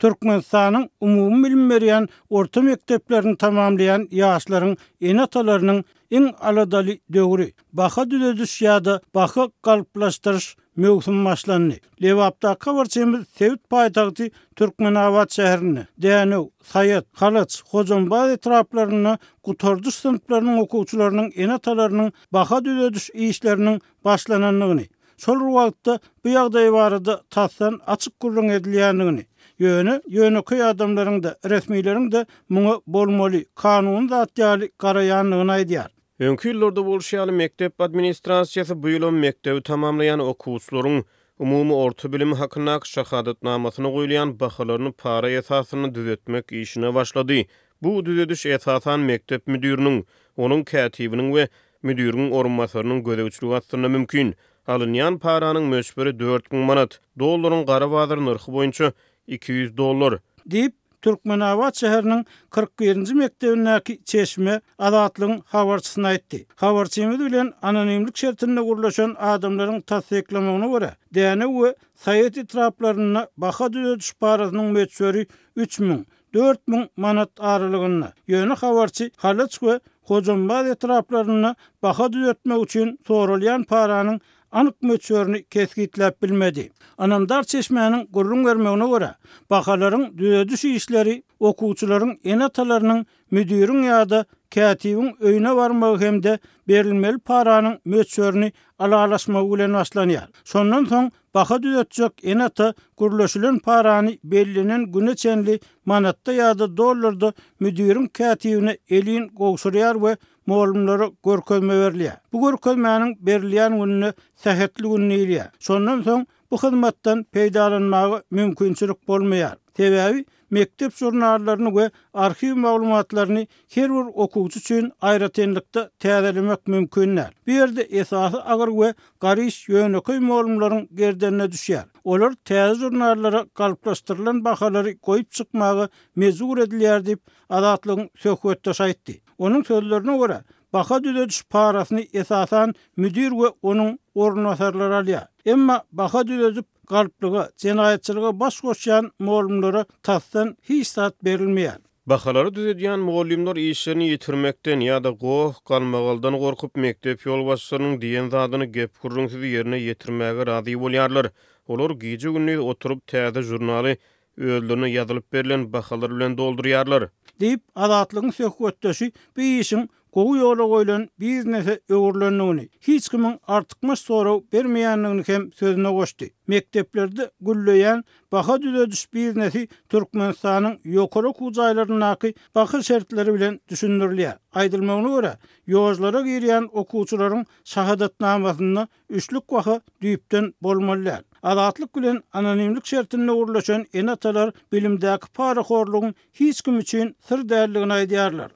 Türkmenistanyň umumy bilim berýän orta mekdeplerini tamamlayan ýaşlaryň enatalarının iň aladaly döwri baha düzediş ýa-da baha galyplaşdyryş mewsum başlandy. Lewapda habarçymyz Sewit paýtagty Türkmenabad şäherini, Dänew, Saýat, Halaç, Hojambaz etraplaryny gutardyş sınıflarynyň okuwçylarynyň enatalarynyň baha düzediş işleriniň başlananlygyny, şol wagtda bu ýagdaý barada tassan açyk gurrun edilýändigini, ýöne adamlaryň da resmiýleriň de muňa bolmaly kanun zatýaly garaýanlygyny aýdýar. Öňkü ýyllarda bolşýaly mektep administrasiýasy bu ýyl mektebi tamamlayan okuwçylaryň umumy orta bilim hakyna şahadatnamasyny goýulýan bahalaryny para esasyny düzetmek işine başlady. Bu düzediş esasan mektep müdiriniň, onuň katibiniň we müdiriniň orunmasarynyň gözegçiligi astyna mümkin. Alınýan paranyň möçberi 4000 manat, dollaryň gara bazar narhy boýunça $200 diýip Türkmenabad şäheriniň 41-nji mektebindäki çeşme azatlygyň habarçysyna aýtdy. Habarçymyz bilen anonimlik şertinde gurlaşan adamlaryň tasdiklamagyna görä, Dänew we Saýat etraplaryna baha düzediş parasynyň möçberi 3000 4000 manat aralygyna, ýöne habarçy Halaç we Hojambaz etraplaryna baha düzetmek üçin sorulýan paranyň anyk möçberini keskitlep bilmedi. Anamdar çeşmäniň gurrun vermegine görä, bahalaryň düzediş işleri okuwçylaryň enatalarynyň müdiriň ýa-da katibiň öýüne barmagy hemde berilmeli paranyň möçberini alalaşmagy bilen başlanýar. Şondan soň baha düzetjek enata gurlaşylan parany bellinen güneçenli manatda ýa-da dollarda müdiriň katibine elin gowşurýar we molumlara görkezme berilýär. Bu görkezmäniň berilýän gününe sähetli günü ýylýar. Şondan soň bu hyzmatdan peýdalanmagy mümkinçilik bolmaýar. Sebäbi mektep jurnallaryny we arxiw maglumatlaryny her bir okuwçy üçin aýratynlykda täzelemek mümkinler. Bu ýerde esasy agyr we garyş ýöneköy molumlaryň gerdenine düşýär. Olar täze jurnallara galyplaşdyrylan bahalary goýup çykmagy mezur edilýär diýip azatlygyň söhbetdaş aýtdy. Onuň sözlerine görä, baha düzediş parasyny esasan müdir we onuň orunmasarlary alýar. Emma baha düzedip galyplyga, jenaýetçiligi baş goşýan molumlara tassan hiç zat berilmeýär. Bahalary düzedýän molumlar işlerini ýitirmekden ýa-da goh galmagaldan gorkup mektep ýolbaşçylarynyň diýen zadyny gep gurrunsyz ýerine ýetirmäge razy bolýarlar. Olar gije günni oturup täze jurnaly özlerine ýazylyp berilen bahalar bilen doldurýarlar. Diýip azatlygyň söhbetdeşi bu işin gowy ýola goýulan biznese öwürlenýäni, hiç kimiň artykmaş soraw bermeýänligini hem sözüne goşdy. Mekteplerde gülleýän baha düzediş biznesi Türkmenistanyň ýokary okuwçylarynyňky baha şertleri bilen düşündirilýär. Aýdylmagyna görä, ýozlara girýän okuwçylaryň şahadatnamasyna üçlük baha düýüpden bolmalylar. Azatlyk bilen anonimlik şertinde gurlaşan enatalar bilimdäki paraxorlugyň hiç kim üçin sir däldigini aýdýarlar.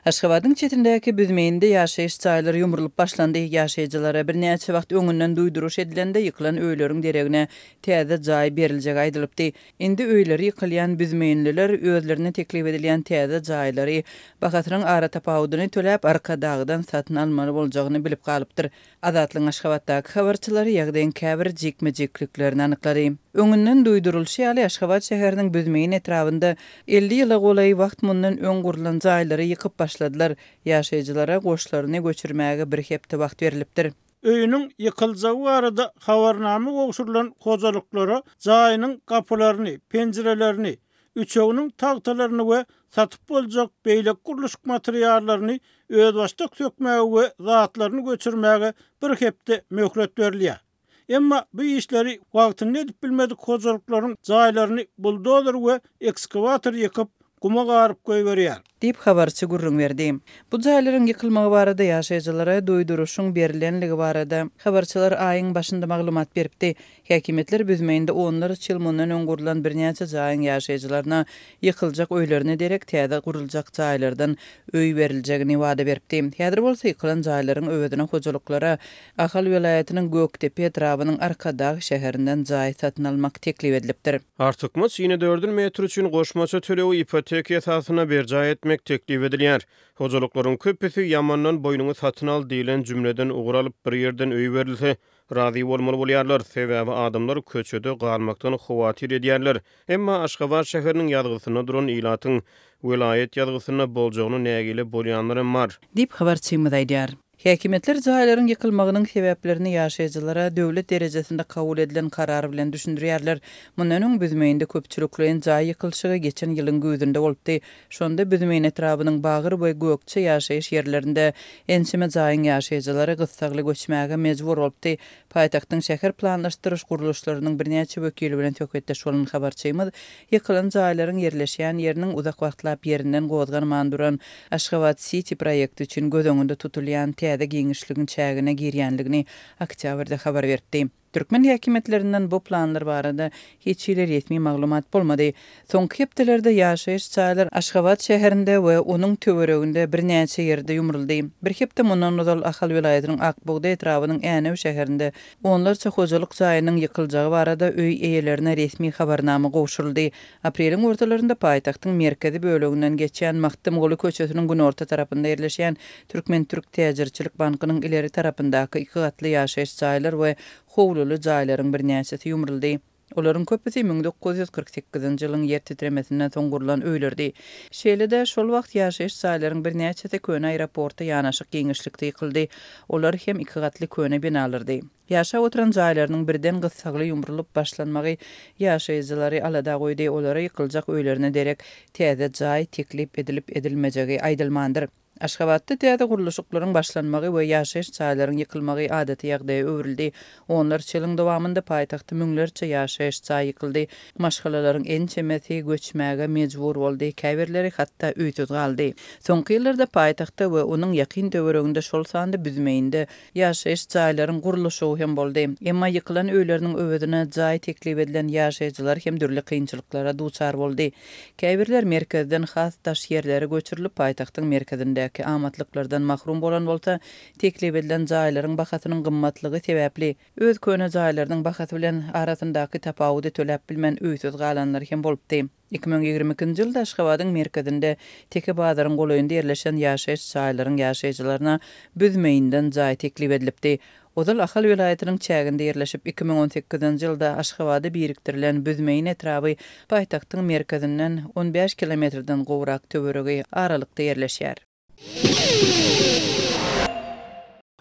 Aşgabatyň çetindäki büzmeýinde ýaşaýyş çaýlary ýumrulyp başlandy. Ýaşaýjylara bir näçe wagt öňünden duýduruş edilende ýykylan öýleriň deregine täze jaý beriljek aýdylypdy. Indi öýleri ýykylýan büzmeýinliler özlerine teklip edilýän täze jaýlary bakatyryň ara tapawudyny töläp arkadagdan satyn almaly boljagyny bilip galypdyr. Azatlyň Aşgabatdaky habarçylary ýagdaýyň käbir jekmejekliklerini anyklady. Öňünden duýdurulşy ýaly Aşgabat şäheriniň büzmeýin etrafynda 50 ýyla golaý wagt mundan öň gurulan jaýlary ýykyp başladylar. Ýaşaýjylara goşlaryny göçürmäge bir hepde wagt berilipdir. Öýüniň ýykyljagy barada habarnama gowşurylan hojalyklara jaýynyň gapylaryny, penjirelerini, üçeginiň tagtalaryny we satyp boljak beýlek gurulşyk materiallaryny öz başda sökmäge we zatlaryny göçürmäge bir hepde möhlet berilýär. Emma bu işleri wagtyny edip bilmedik hojalyklaryň jaýlaryny buldozer we ekskavator ýykyp guma garyp goýberýär. Diýip habarçy gurrun berdi. Bu jaýlaryň ýykylmagy barada ýaşaýjylara doýduruşyň berilenligi barada habarçylar aýyň başynda maglumat beripdi. Häkimetler büzmeýinde onlarca ýyl mundan öň gurulan birnäçe jaýyň ýaşaýjylaryna ýykyljak öýlerini derek täze guruljak jaýlardan öý beriljegini wada beripdi. Häzir bolsa ýykylan jaýlaryň öwedine hojalyklara Ahal welaýatynyň Göktepe etrawynyň arkadaky şäherinden jaý satyn almak teklip edilipdir. Artykmaz ýene 4 metr üçin goşmaça tölew ipotek esasyna berjaý teklif edilýär. Hojalyklaryň köpüsi ýamandan boýnuňy satyn al diýilen jümleden uguralyp bir ýerden öý berilse, razy bolmaly bolýarlar. Sebäbi adamlar köçede galmakdan howatir edýärler. Emma Aşgabat şäheriniň ýazgysyna duran ilatyň vilayet ýazgysyna boljagyny nägile bolýanlar bar. Dip habarçymyz aýdýar. Häkimetler jaýlaryň ýykylmagynyň sebäplerini ýaşaýjylara döwlet derejesinde kabul edilen karar bilen düşündirýärler. Mundan öň büzmeýinde köpçüliklerin jaý ýykylşygy geçen ýylyň gözünde bolupdy. Şonda büzmeýin etrabynyň bagyr boý gökçe ýaşaýyş ýerlerinde ençeme jaýyň ýaşaýjylara gysgly göçmäge mejbur bolupdy. Paýtagtyň şäher planlaşdyryş guruluşlarynyň birnäçe wekili bilen töhfetdeş bolan habarçymyz ýykylan jaýlaryň ýerleşýän ýeriniň uzak wagtlap ýerinden gowdgan manduran Aşgabat City proýekti üçin göz öňünde tutulýan täze giňişligiň çägine girýänligini oktýabrda habar berdi. Türkmen häkimetlerinden bu planlar barada hiç ýyl resmi maglumat bolmady. Soňky hepdelerde ýaşaýyş çaýlar Aşgabat şäherinde we onuň töwereginde birnäçe ýerde ýumruldy. Bir hepde mundan ozal Ahal vilayatynyň Akbogda etrabynyň Änew şäherinde onlarça hojalyk jaýynyň ýykyljagy barada öý eýelerine resmi habarnama gowşuruldy. Apreliň ortalarynda paýtagtyň merkezi böleginden geçen Maktam Goly köçesiniň günorta tarapynda ýerleşýän Türkmen Türk Täjirçilik bankynyň ileri tarapyndaky iki gatly ýaşaýyş çaýlar we howluly jaýlaryň birnäçesi ýumruldy. Olaryň köpüsi 1948-nji ýylyň ýer titremesinden soň gurulan öýlerdi. Şeýlede şol wagt ýaşaýyş jaýlaryň birnäçesi köne aeroporta ýanaşyk giňişlikde ýykyldy. Olar hem iki gatly köne binalardy. Ýaşap oturan jaýlarynyň birden gysgaly ýumrulyp başlanmagy ýaşaýjylary alada goýdy. Olara ýykyljak öýlerine derek täze jaý teklip edilip edilmejegi aýdylmandyr. Aşgabatda täze guruluşyklaryň başlanmagy we ýaşaýyş çaýlaryň ýykylmagy adaty ýagdaýa öwrildi. Onlar çylyň dowamında paýtagty müňlerçe ýaşaýyş çaý ýykyldy. Maşgalalaryň ençemesi göçmäge mejbur boldy. Käbirleri hatda üýtüz galdy. Soňky ýyllarda paýtagta we onuň ýakyn töwereginde şol sanda büzmeýinde ýaşaýyş çaýlaryň guruluşy hem boldy. Emma ýykylan öýleriniň öwedine jaý teklip edilen ýaşaýjylar hem dürli kynçylyklara duçar boldy. Käbirler merkezden has taş ýerlere göçürilip paýtagtyň merkezinde amatlyklardan mahrum bolan bolsa, teklip edilen jaýlaryň bahatynyň gymmatlygy sebäpli öz köne jaýlarynyň bahaty bilen arasyndaky tapawudy töläp bilmän üýtüz galanlar hem bolupdy. 2022-nji ýylda Aşgabatyň merkezinde teke bazaryň goýunda ýerleşen ýaşaýyş jaýlaryň ýaşaýjylaryna büzmeýinden jaý teklip edilipdi. Ozal Ahal vilayatynyň çäginde ýerleşip 2018-nji ýylda Aşgabada biriktirilen büzmeýin etraby paýtagtyň merkezinden 15 kilometrden gowrak töweregi aralykda ýerleşýär.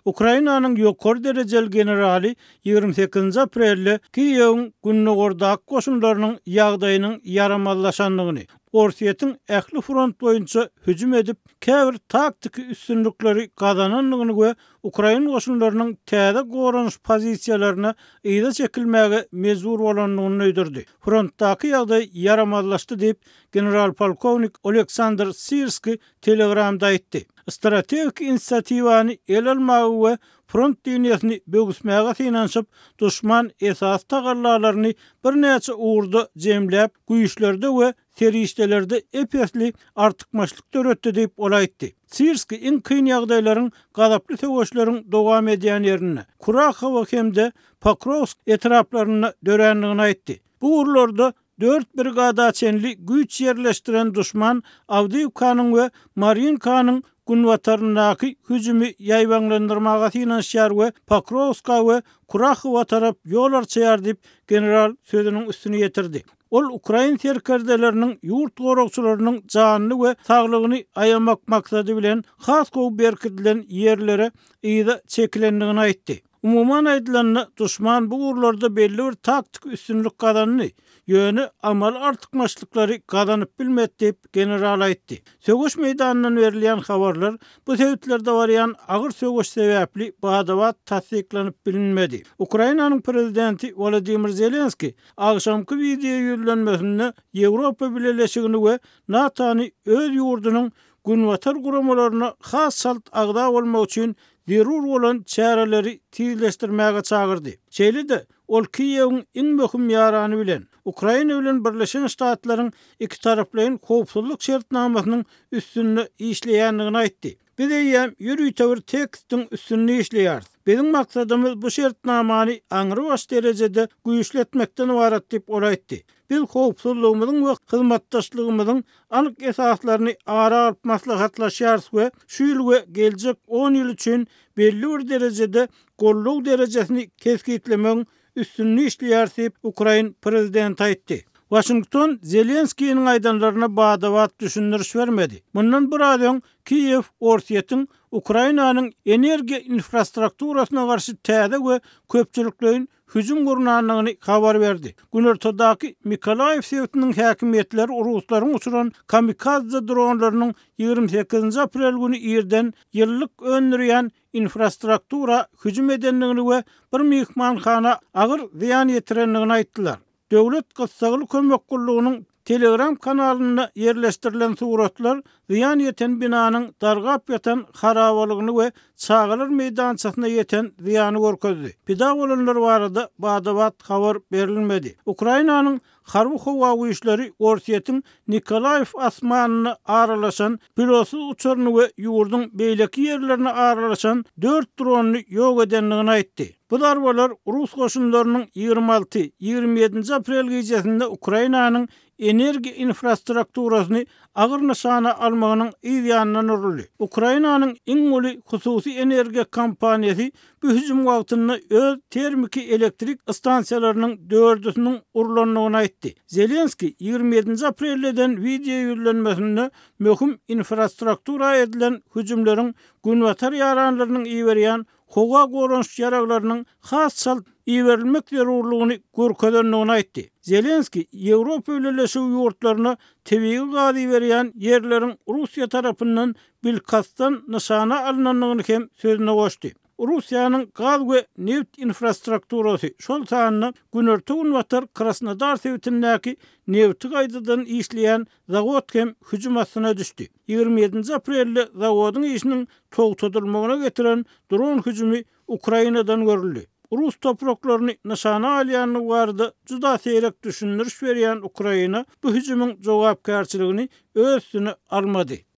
Ukrainanyň ýokary derejeli generali 28 aprelde Kiýewiň Günnogordak goşunlarynyň ýagdaýynyň ýaramallaşanlygyny, Orsiýetiň ähli front boýunça hüjüm edip, käbir taktiki üstünlikleri gazananlygyny we Ukraina goşunlarynyň täze goranış pozisiýalaryna ýyda çekilmäge mejbur bolanlygyny öýdirdi. Frontdaky ýagdaý yaramallaşdy diýip general polkovnik Oleksandr Sirski Telegramda aýtdy. Strategik inisiativany el almagy we front diýniýetini bögüsmäge synanşyp, duşman esas tagarlalaryny birnäçe uğurda jemläp, güýçlerde we serişdelerde epesli artykmaçlyk töretdi diýip olaýtdy. Sirski iň kyn ýagdaýlaryň gazaply söwüşleriň dowam edýän ýerine, Kurachow hemde Pokrovsk etraplaryna döränligini aýtdy. Bu urlarda 4 brigada çenli güýç ýerleşdiren duşman Avdiivkanyň we Mariinkanyň Günwataryndaky hüjümi ýaýbanlandyrmaga synanşýar we Pokrovska we Kurachowa tarap ýol açýar diýip general sözüniň üstüne ýetirdi. Ol Ukraina serkerdeleriniň ýurt goragçylarynyň janyny we saglygyny aýamak maksady bilen has gowy berkitilen ýerlere ýyda çekilendigini aýtdy. Umuman aýdylanyny duşman bu urlarda belli bir taktik üstünlük gazanny, ýöne amal artykmaçlyklary gazanyp bilmedi diýip general aýtdy. Söwüş meýdanyndan berilýän habarlar bu sebäplerde barýan agyr söwüş sebäpli badawat tasdiklanyp bilinmedi. Ukrainanyň prezidenti Volodymyr Zelenski agşamky video ýürlenmesinde Ýewropa Birleşigini we NATO-ny öz ýurdunyň Günwatar guramalaryna has salt agda bolmak üçin zerur bolan çäreleri tizleşdirmäge çagyrdy. Şeýle-de ol Kiýewiň iň möhüm ýarany bilen Ukraina bilen Birleşen Ştatlaryň iki taraplyň howpsuzlyk şertnamasynyň üstünde işleýänligini aýtdy. Biz eýem ýürüýtewir tekstiň üstünni işleýär. Bizim maksadymız bu şertnamany aňry baş derejede güýçletmekden ibaret diýip olaýdy. Biz howpsuzlygymyzyň we hyzmatdaşlygymyzyň anyk esaslaryny ara alyp maslahatlaşýarys we şu ýyl we geljek 10 ýyl üçin belli bir derejede gollug derejesini keskitlemeň üstünni işleýär diýip Ukraina prezidenti aýtdy. Washington Zelenskiýiň aýdanlaryna badabat düşündiriş bermedi. Mundan bir aýdan Kiyev orsiýetin Ukrainanyň energiýa infrastrukturasyna garşy täze we köpçülikliň hüjüm gurnanlygyny habar berdi. Günortadaky Mikolaýew şehriniň häkimetleri Ruslaryň uçuran kamikaze dronlarynyň 28 aprel günü ýerden ýyllyk öndürýän infrastruktura hüjüm edenligini we bir mehmanhana agyr ziýan ýetirenligini aýtdylar. Döwlet Gysgaly Kömek Gullugynyň Telegram kanalyna yerleşdirilen suratlar ziyan yeten binanyň dargap ýatan harabalygyny we çağılar meýdançasyna ýeten ziyany görkezdi. Pida bolanlar barada badabat habar berilmedi. Ukrainanyň harby howa güýçleri Orsiýetiň Nikolaýew asmanyny aralaşan pilotsuz uçuryny we ýurduň beýleki ýerlerini aralaşan 4 drony ýok edenligini aýtdy. Bu darbalar Rus goşunlarynyň 26-27 aprel gecesinde Ukrainanyň energiýa infrastrukturasyny agyr nişana almagynyň ýanyndan uruldy. Ukrainanyň iň uly hususy energiýa kompaniýasy bu hüjüm wagtynda öz termiki elektrik stansiýalarynyň 4-üsiniň urulanlygyny aýtdy. Zelenski 27 aprelden video ýürlenmesinde möhüm infrastruktura edilen hüjümleriň günwatar ýaranlarynyň iýerýän howa goranç yaraglarynyň has şalt iýerilmek zerurlygyny görkedenligini aýtdy. Zelenski Ýewropa ýöneşiw ýurtlaryna tebii gaz berýän ýerleriň Russiýa tarapyndan bilkastan nişana alınanlygyny hem sözüne goşdy. Russiýanyň gaz we neft infrastrukturasy şol sanyny günörtü günwatar Krasnodar şehrindäki neft gaýdadan işleýän zawod hem hüjüm astyna düşdi. 27 aprelde zawodyň işiniň togtadylmagyna getiren dron hüjümi Ukrainadan görüldi. Rus topraklaryny nişana alýanlygy barada juda seýrek düşündiriş berýän Ukraina bu hüjümüň jogapkärçiligini öz üstüne almady.